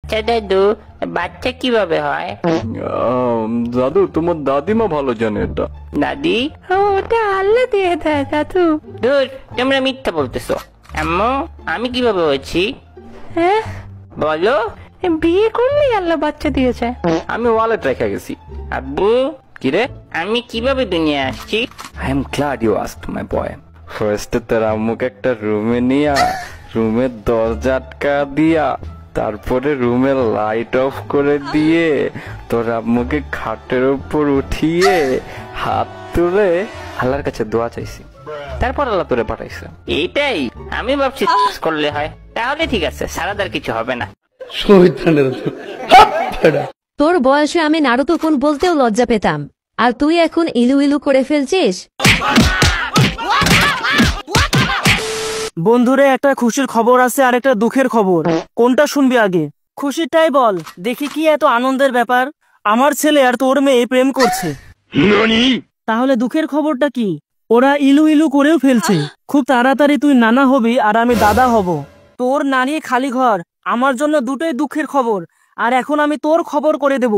দাদু, বাচ্চা কিভাবে হয়? দাদু, তোমার দাদিমা ভালো জানে এটা। দাদি? ওটা আল্লাহ দিয়ে দেয় দাদু। দূর, তোমরা মিথ্যা বলতেছো। আম্মু, আমি কিভাবে হয়েছি? হ্যাঁ বলো। বিয়ে করলেই আল্লাহ বাচ্চা দিয়েছে। আমি ওয়ালেট রেখে গেছি। আব্বু, কিরে? আমি কিভাবে দুনিয়া আসছি? I am glad you asked my boy. ফার্স্টে তোর আম্মুকে একটা রুমে নিয়া, রুমের দরজা আটকা দিয়া, তারপরে রুমের লাইট অফ করে দিয়ে তোর আম্মুকে খাটের উপর উঠিয়ে হাত তুলে আল্লাহর কাছে দোয়া চাইছি, তারপর আল্লাহ তোরে পাঠাইছে। এটাই আমি ভাবছি করলে হয়। তাহলে ঠিক আছে, সারাদার কিছু হবে না। তোর বয়সে আমি নারুতো কোন বলতেও লজ্জা পেতাম, আর তুই এখন ইলু ইলু করে ফেলছিস। বন্ধুরে, একটা খুশির খবর আছে আর একটা দুঃখের খবর। কোনটা শুনবি আগে? খুশিটাই বল, দেখি কি এত আনন্দের ব্যাপার। আমার ছেলে আর তোর মেয়ে প্রেম করছে। তাহলে দুঃখের খবরটা কি? ওরা ইলু ইলু করেও ফেলছে। খুব তাড়াতাড়ি তুই নানা হবি আর আমি দাদা হব। তোর নানি খালি ঘর, আমার জন্য দুটোই দুঃখের খবর। আর এখন আমি তোর খবর করে দেব।